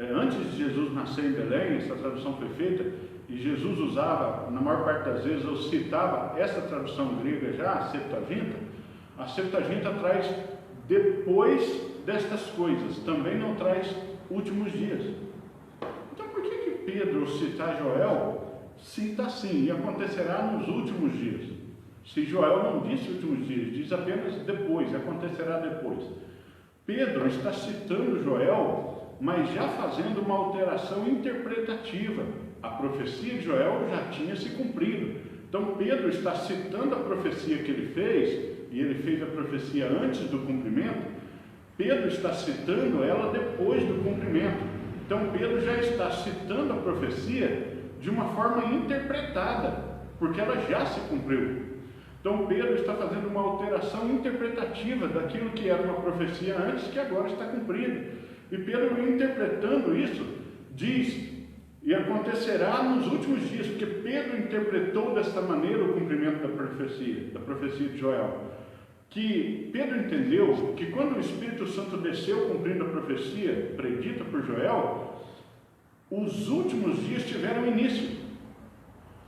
antes de Jesus nascer em Belém, essa tradução foi feita, e Jesus usava, na maior parte das vezes, eu citava essa tradução grega já, a Septuaginta traz depois destas coisas, também não traz últimos dias. Então por que Pedro, ao citar Joel, cita assim, e acontecerá nos últimos dias? Se Joel não disse últimos dias, diz apenas depois, acontecerá depois. Pedro está citando Joel, mas já fazendo uma alteração interpretativa. A profecia de Joel já tinha se cumprido. Então Pedro está citando a profecia que ele fez, e ele fez a profecia antes do cumprimento. Pedro está citando ela depois do cumprimento. Então Pedro já está citando a profecia de uma forma interpretada, porque ela já se cumpriu. Então Pedro está fazendo uma alteração interpretativa daquilo que era uma profecia antes, que agora está cumprida. E Pedro, interpretando isso, diz, e acontecerá nos últimos dias, porque Pedro interpretou desta maneira o cumprimento da profecia de Joel, que Pedro entendeu que quando o Espírito Santo desceu cumprindo a profecia predita por Joel, os últimos dias tiveram início.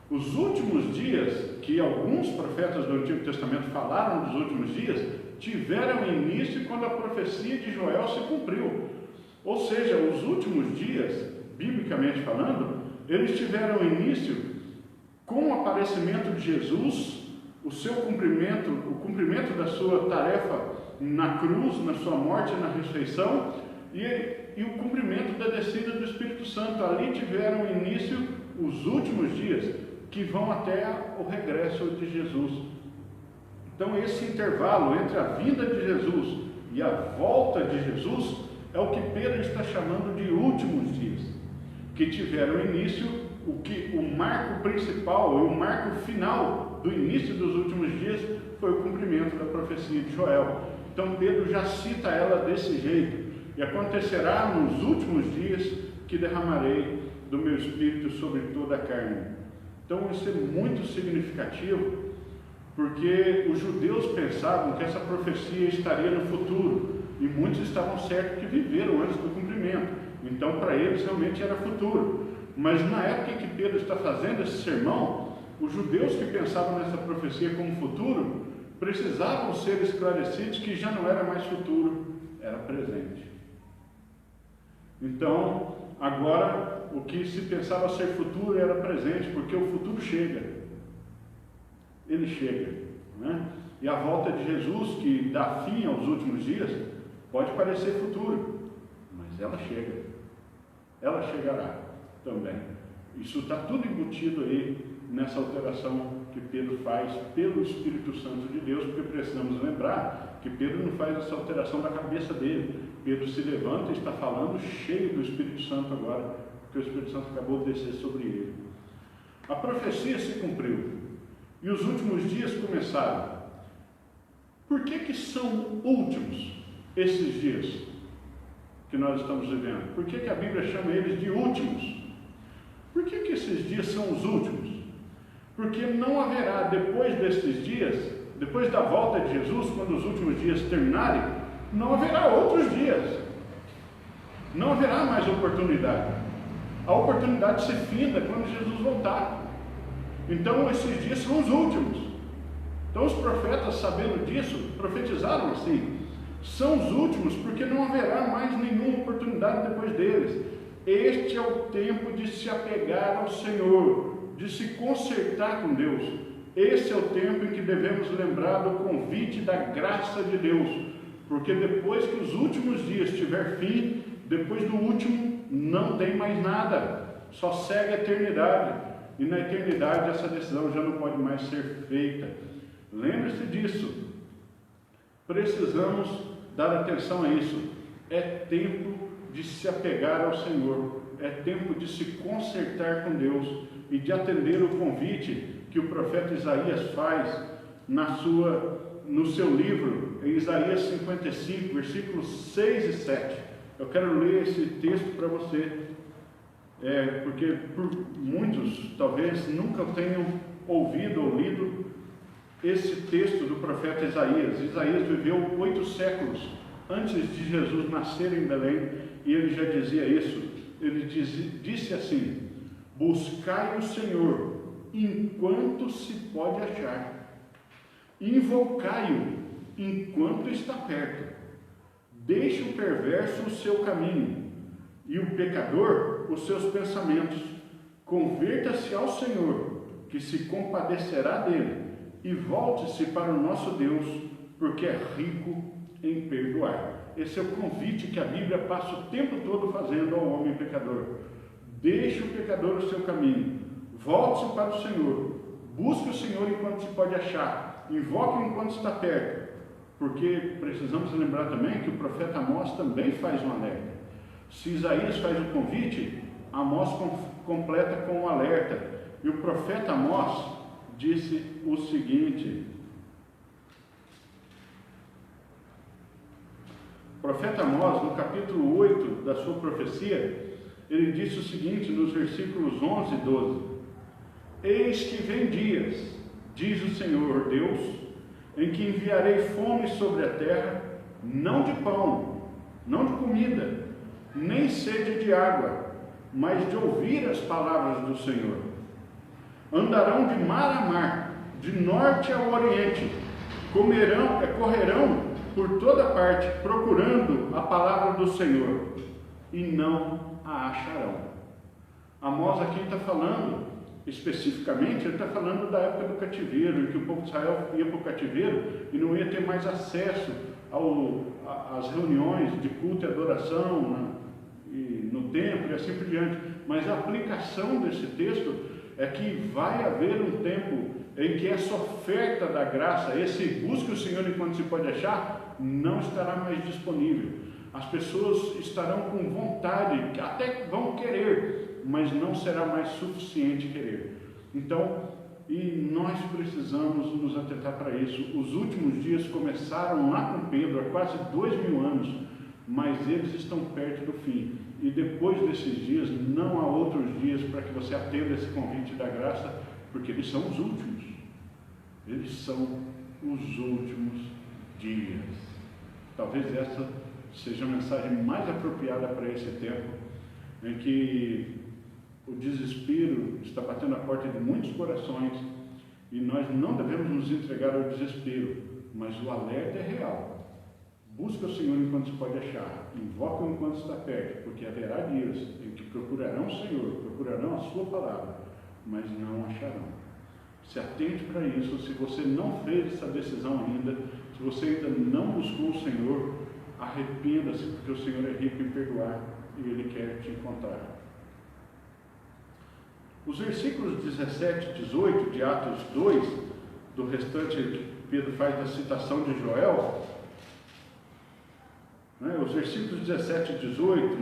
Os últimos dias, que alguns profetas do Antigo Testamento falaram dos últimos dias, tiveram início quando a profecia de Joel se cumpriu. Ou seja, os últimos dias, biblicamente falando, eles tiveram início com o aparecimento de Jesus, o seu cumprimento, o cumprimento da sua tarefa na cruz, na sua morte e na ressurreição, e o cumprimento da descida do Espírito Santo. Ali tiveram início os últimos dias, que vão até o regresso de Jesus. Então esse intervalo entre a vinda de Jesus e a volta de Jesus é o que Pedro está chamando de últimos dias, que tiveram início, o marco principal e o marco final do início dos últimos dias foi o cumprimento da profecia de Joel. Então Pedro já cita ela desse jeito: e acontecerá nos últimos dias que derramarei do meu Espírito sobre toda a carne. Então isso é muito significativo, porque os judeus pensavam que essa profecia estaria no futuro, e muitos estavam certos que viveram antes do cumprimento. Então para eles realmente era futuro. Mas na época em que Pedro está fazendo esse sermão, os judeus que pensavam nessa profecia como futuro, precisavam ser esclarecidos que já não era mais futuro, era presente. Então, agora, o que se pensava ser futuro era presente, porque o futuro chega. Ele chega, né? E a volta de Jesus, que dá fim aos últimos dias, pode parecer futuro, mas ela chega. Ela chegará também. Isso está tudo embutido aí nessa alteração que Pedro faz pelo Espírito Santo de Deus, porque precisamos lembrar que Pedro não faz essa alteração da cabeça dele. Pedro se levanta e está falando cheio do Espírito Santo agora, porque o Espírito Santo acabou de descer sobre ele. A profecia se cumpriu e os últimos dias começaram. Por que são últimos esses dias que nós estamos vivendo? Por que a Bíblia chama eles de últimos? Por que esses dias são os últimos? Porque não haverá, depois desses dias, depois da volta de Jesus, quando os últimos dias terminarem, não haverá outros dias. Não haverá mais oportunidade. A oportunidade se finda quando Jesus voltar. Então esses dias são os últimos. Então os profetas, sabendo disso, profetizaram assim: são os últimos, porque não haverá mais nenhuma oportunidade depois deles. Este é o tempo de se apegar ao Senhor, de se consertar com Deus. Esse é o tempo em que devemos lembrar do convite da graça de Deus, porque depois que os últimos dias tiver fim, depois do último não tem mais nada, só segue a eternidade, e na eternidade essa decisão já não pode mais ser feita. Lembre-se disso. Precisamos dar atenção a isso. É tempo de se apegar ao Senhor, é tempo de se consertar com Deus e de atender o convite que o profeta Isaías faz no seu livro, em Isaías 55, versículos 6 e 7. Eu quero ler esse texto para você, porque muitos talvez nunca tenham ouvido ou lido esse texto do profeta Isaías. Isaías viveu 8 séculos antes de Jesus nascer em Belém, e ele já dizia isso. ele disse assim: buscai o Senhor enquanto se pode achar, invocai-o enquanto está perto. Deixe o perverso o seu caminho e o pecador os seus pensamentos. Converta-se ao Senhor, que se compadecerá dele, e volte-se para o nosso Deus, porque é rico em perdoar. Esse é o convite que a Bíblia passa o tempo todo fazendo ao homem pecador. Deixe o pecador o seu caminho, volte-se para o Senhor, busque o Senhor enquanto se pode achar, invoque-o enquanto está perto, porque precisamos lembrar também que o profeta Amós também faz um alerta. Se Isaías faz o convite, Amós completa com um alerta, e o profeta Amós disse o seguinte: o profeta Amós, no capítulo 8 da sua profecia, ele disse o seguinte nos versículos 11 e 12: eis que vem dias, diz o Senhor Deus, em que enviarei fome sobre a terra, não de pão, não de comida, nem sede de água, mas de ouvir as palavras do Senhor. Andarão de mar a mar, de norte ao oriente, correrão por toda parte, procurando a palavra do Senhor, e não a acharão. Amós aqui está falando, especificamente, ele está falando da época do cativeiro, em que o povo de Israel ia para o cativeiro e não ia ter mais acesso às reuniões de culto e adoração, né, e no templo e assim por diante. Mas a aplicação desse texto é que vai haver um tempo em que essa oferta da graça, esse busque o Senhor enquanto se pode achar, não estará mais disponível. As pessoas estarão com vontade, até vão querer, mas não será mais suficiente querer. Então, e nós precisamos nos atentar para isso. Os últimos dias começaram lá com Pedro, há quase 2000 anos, mas eles estão perto do fim. E depois desses dias, não há outros dias para que você atenda esse convite da graça, porque eles são os últimos. Eles são os últimos dias. Talvez essa seja a mensagem mais apropriada para esse tempo, em que o desespero está batendo a porta de muitos corações, e nós não devemos nos entregar ao desespero, mas o alerta é real. Busca o Senhor enquanto se pode achar, invoca-o enquanto está perto, porque haverá dias em que procurarão o Senhor, procurarão a sua palavra, mas não acharão. Se atente para isso. Se você não fez essa decisão ainda, se você ainda não buscou o Senhor, arrependa-se, porque o Senhor é rico em perdoar e Ele quer te encontrar. Os versículos 17 e 18 de Atos 2, do restante que Pedro faz da citação de Joel, né, os versículos 17 e 18,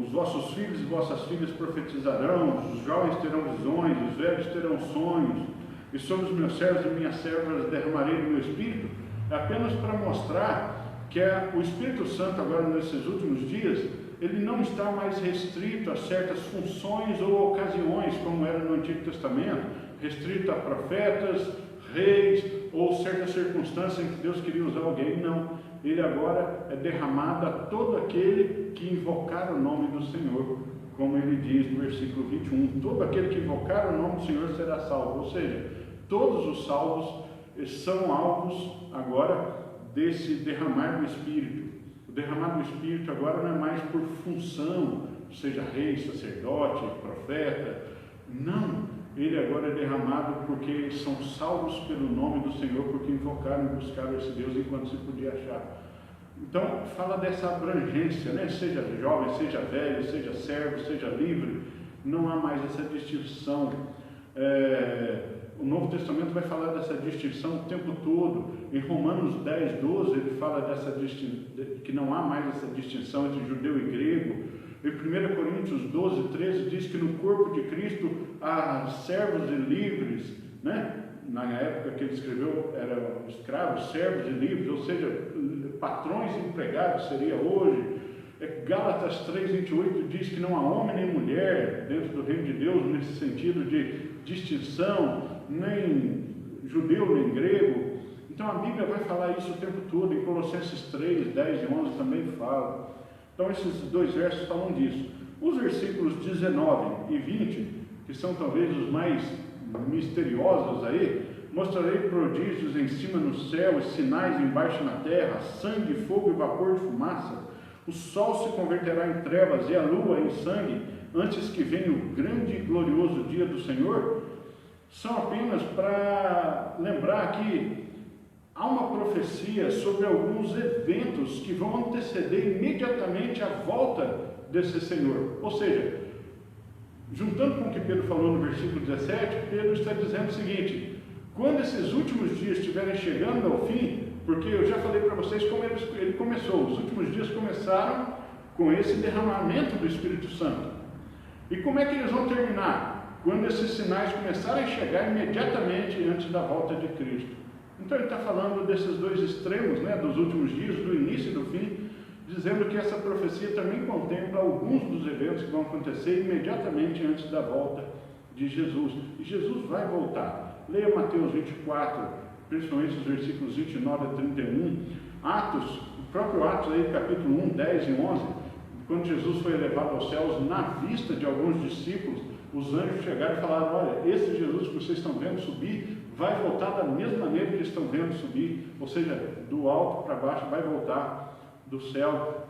os vossos filhos e vossas filhas profetizarão, os jovens terão visões, os velhos terão sonhos, e sobre os meus servos e minhas servas derramarei do meu Espírito, é apenas para mostrar que o Espírito Santo agora nesses últimos dias, ele não está mais restrito a certas funções ou ocasiões, como era no Antigo Testamento, restrito a profetas, reis, ou certas circunstâncias em que Deus queria usar alguém. Não, ele agora é derramado a todo aquele que invocar o nome do Senhor, como ele diz no versículo 21, todo aquele que invocar o nome do Senhor será salvo. Ou seja, todos os salvos são alvos agora desse derramar do Espírito. O derramar do Espírito agora não é mais por função, seja rei, sacerdote, profeta. Não, ele agora é derramado porque são salvos pelo nome do Senhor, porque invocaram e buscaram esse Deus enquanto se podia achar. Então, fala dessa abrangência, né? Seja jovem, seja velho, seja servo, seja livre, não há mais essa distinção. O Novo Testamento vai falar dessa distinção o tempo todo. Em Romanos 10, 12, ele fala que não há mais essa distinção entre judeu e grego. Em 1 Coríntios 12, 13, diz que no corpo de Cristo há servos e livres, né? Na época que ele escreveu, eram escravos, servos e livres, ou seja, patrões e empregados seria hoje. Gálatas 3, 28 diz que não há homem nem mulher dentro do reino de Deus, nesse sentido de distinção, nem judeu nem grego. Então a Bíblia vai falar isso o tempo todo. Em Colossenses 3, 10 e 11 também fala. Então esses dois versos falam disso. Os versículos 19 e 20, que são talvez os mais misteriosos aí: mostrarei prodígios em cima no céu e sinais embaixo na terra, sangue, fogo e vapor de fumaça. O sol se converterá em trevas e a lua em sangue, antes que venha o grande e glorioso dia do Senhor. São apenas para lembrar que há uma profecia sobre alguns eventos que vão anteceder imediatamente a volta desse Senhor. Ou seja, juntando com o que Pedro falou no versículo 17, Pedro está dizendo o seguinte: quando esses últimos dias estiverem chegando ao fim, porque eu já falei para vocês como ele começou, os últimos dias começaram com esse derramamento do Espírito Santo. E como é que eles vão terminar? Quando esses sinais começarem a chegar imediatamente antes da volta de Cristo. Então ele está falando desses dois extremos, né, dos últimos dias, do início e do fim, dizendo que essa profecia também contempla alguns dos eventos que vão acontecer imediatamente antes da volta de Jesus. E Jesus vai voltar. Leia Mateus 24, principalmente os versículos 29 a 31, Atos, o próprio Atos aí, capítulo 1, 10 e 11, quando Jesus foi elevado aos céus, na vista de alguns discípulos, os anjos chegaram e falaram: olha, esse Jesus que vocês estão vendo subir, vai voltar da mesma maneira que estão vendo subir, ou seja, do alto para baixo, vai voltar do céu.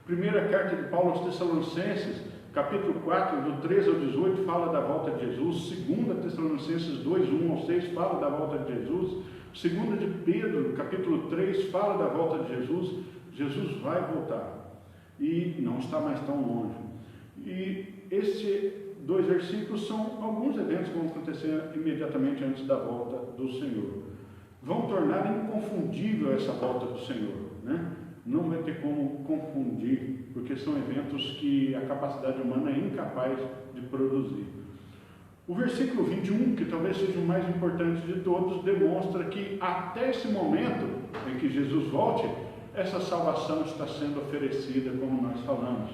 Primeira carta de Paulo aos Tessalonicenses, capítulo 4, do 13 ao 18, fala da volta de Jesus. Segunda Tessalonicenses 2, 1 ao 6, fala da volta de Jesus. Segunda de Pedro, capítulo 3, fala da volta de Jesus. Jesus vai voltar e não está mais tão longe. E esses dois versículos são alguns eventos que vão acontecer imediatamente antes da volta do Senhor. Vão tornar inconfundível essa volta do Senhor, né? Não vai ter como confundir, porque são eventos que a capacidade humana é incapaz de produzir. O versículo 21, que talvez seja o mais importante de todos, demonstra que até esse momento em que Jesus volte, essa salvação está sendo oferecida, como nós falamos.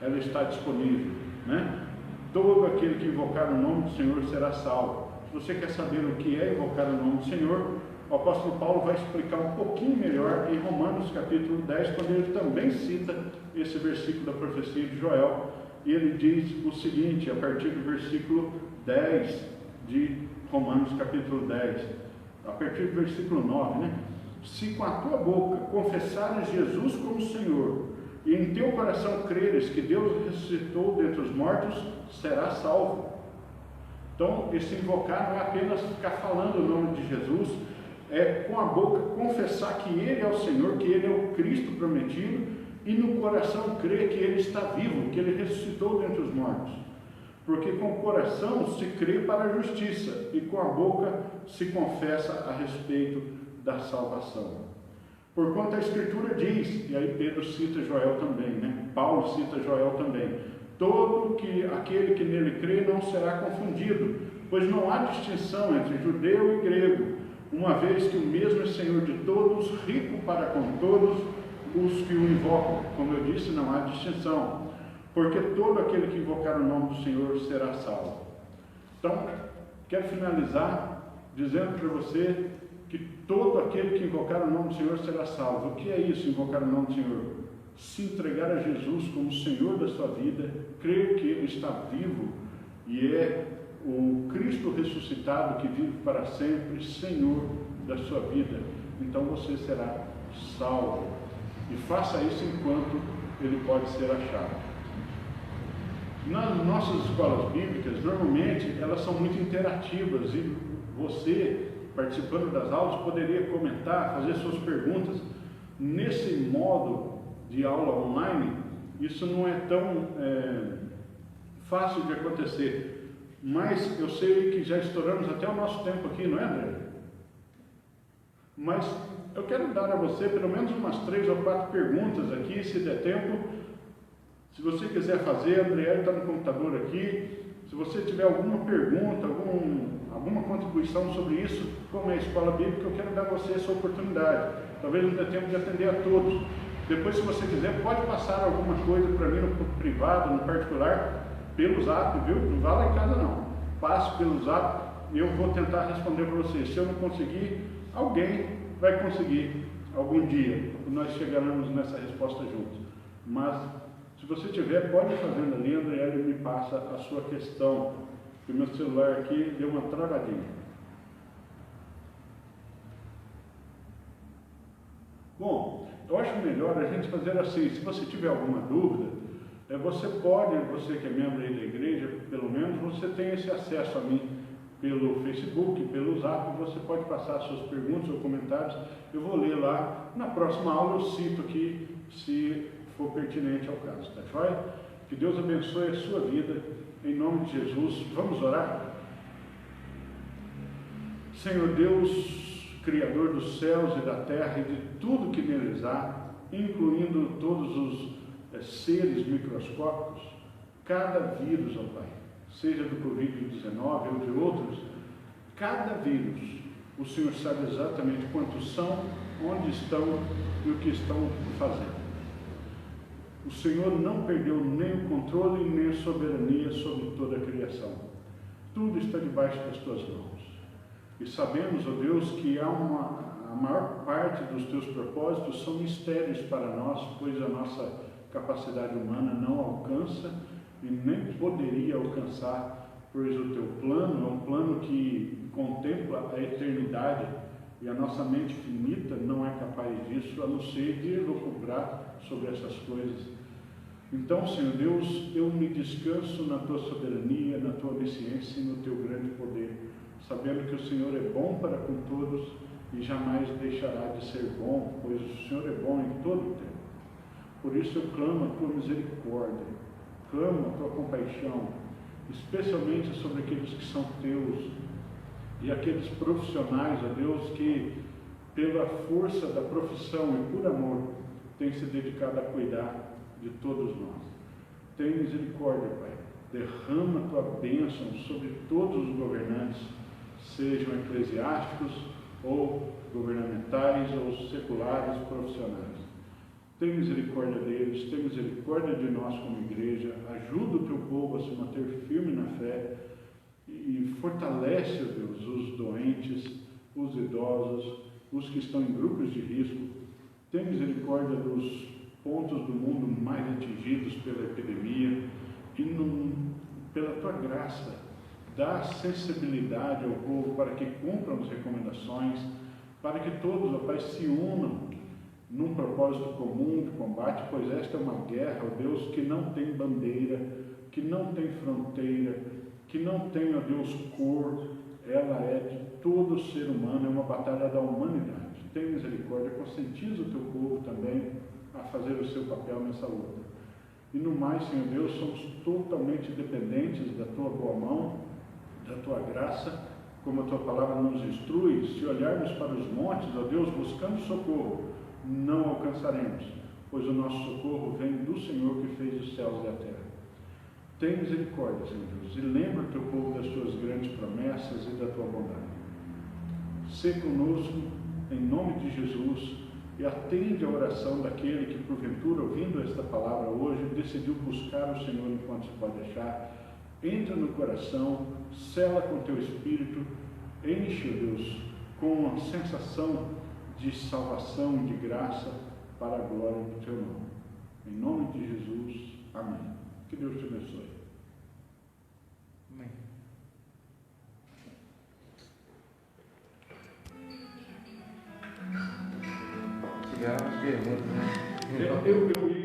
Ela está disponível, né? Todo aquele que invocar o nome do Senhor será salvo. Se você quer saber o que é invocar o nome do Senhor, o apóstolo Paulo vai explicar um pouquinho melhor em Romanos capítulo 10, quando ele também cita esse versículo da profecia de Joel. E ele diz o seguinte, a partir do versículo 10 de Romanos capítulo 10, a partir do versículo 9, né? Se com a tua boca confessares Jesus como Senhor, e em teu coração creres que Deus ressuscitou dentre os mortos, serás salvo. Então, esse invocar não é apenas ficar falando o nome de Jesus, é com a boca confessar que Ele é o Senhor, que Ele é o Cristo prometido, e no coração crer que Ele está vivo, que Ele ressuscitou dentre os mortos. Porque com o coração se crê para a justiça, e com a boca se confessa a respeito da salvação. Porquanto a Escritura diz, e aí Pedro cita Joel também, né? Paulo cita Joel também: todo aquele que nele crê não será confundido, pois não há distinção entre judeu e grego, uma vez que o mesmo é Senhor de todos, rico para com todos os que o invocam. Como eu disse, não há distinção, porque todo aquele que invocar o nome do Senhor será salvo. Então, quero finalizar dizendo para você que todo aquele que invocar o nome do Senhor será salvo. O que é isso, invocar o nome do Senhor? Se entregar a Jesus como Senhor da sua vida, crer que Ele está vivo e é o Cristo ressuscitado que vive para sempre, Senhor da sua vida. Então você será salvo. E faça isso enquanto Ele pode ser achado. Nas nossas escolas bíblicas, normalmente, elas são muito interativas e você, participando das aulas, poderia comentar, fazer suas perguntas. Nesse modo de aula online, isso não é tão fácil de acontecer, mas eu sei que já estouramos até o nosso tempo aqui, não é, André? Mas eu quero dar a você pelo menos umas 3 ou 4 perguntas aqui, se der tempo. Se você quiser fazer, a André está no computador aqui. Se você tiver alguma pergunta, alguma contribuição sobre isso, como é a escola bíblica, eu quero dar a você essa oportunidade. Talvez não dê tempo de atender a todos. Depois, se você quiser, pode passar alguma coisa para mim no privado, no particular, pelo zap, viu? Não vá lá em casa não. Passe pelo zap e eu vou tentar responder para você. Se eu não conseguir, alguém vai conseguir algum dia. Nós chegaremos nessa resposta juntos. Mas, se você tiver, pode ir fazendo ali, André, ele me passa a sua questão, porque meu celular aqui deu uma travadinha. Bom, eu acho melhor a gente fazer assim, se você tiver alguma dúvida, você pode, você que é membro aí da igreja, pelo menos você tem esse acesso a mim pelo Facebook, pelo Zap, você pode passar suas perguntas ou comentários, eu vou ler lá, na próxima aula eu cito aqui, se for pertinente ao caso, tá joia? Que Deus abençoe a sua vida, em nome de Jesus. Vamos orar? Senhor Deus, Criador dos céus e da terra e de tudo que neles há, incluindo todos os seres microscópicos, cada vírus, ó Pai, seja do Covid-19 ou de outros, cada vírus, o Senhor sabe exatamente quantos são, onde estão e o que estão fazendo. O Senhor não perdeu nem o controle nem a soberania sobre toda a criação. Tudo está debaixo das tuas mãos. E sabemos, ó Deus, que a maior parte dos teus propósitos são mistérios para nós, pois a nossa capacidade humana não alcança e nem poderia alcançar, pois o teu plano é um plano que contempla a eternidade e a nossa mente finita não é capaz disso, a não ser de elucubrar sobre essas coisas. Então, Senhor Deus, eu me descanso na tua soberania, na tua onisciência e no teu grande poder, sabendo que o Senhor é bom para com todos e jamais deixará de ser bom, pois o Senhor é bom em todo o tempo. Por isso eu clamo a tua misericórdia, clamo a tua compaixão, especialmente sobre aqueles que são teus e aqueles profissionais, ó Deus, que pela força da profissão e por amor têm se dedicado a cuidar de todos nós. Tem misericórdia, Pai. Derrama a tua bênção sobre todos os governantes, sejam eclesiásticos ou governamentais ou seculares, profissionais. Tem misericórdia deles, tem misericórdia de nós como igreja, ajuda o teu povo a se manter firme na fé e fortalece, ó Deus, os doentes, os idosos, os que estão em grupos de risco. Tem misericórdia dos pontos do mundo mais atingidos pela epidemia e pela tua graça, dá sensibilidade ao povo para que cumpram as recomendações, para que todos, ó Pai, se unam num propósito comum de combate, pois esta é uma guerra, ó Deus, que não tem bandeira, que não tem fronteira, que não tem, ó Deus, cor, ela é de todo ser humano, é uma batalha da humanidade. Tem misericórdia, conscientiza o teu povo também a fazer o seu papel nessa luta. E no mais, Senhor Deus, somos totalmente dependentes da tua boa mão, da tua graça, como a tua palavra nos instrui. Se olharmos para os montes, ó Deus, buscando socorro, não alcançaremos, pois o nosso socorro vem do Senhor que fez os céus e a terra. Tem misericórdia, Senhor Deus, e lembra o teu povo das tuas grandes promessas e da tua bondade. Sê conosco, em nome de Jesus, e atende a oração daquele que, porventura, ouvindo esta palavra hoje, decidiu buscar o Senhor enquanto se pode achar. Entra no coração, sela com teu Espírito, enche, Deus, com a sensação de salvação e de graça para a glória do teu nome. Em nome de Jesus, amém. Que Deus te abençoe. Amém. Tiveram umas perguntas, né? Eu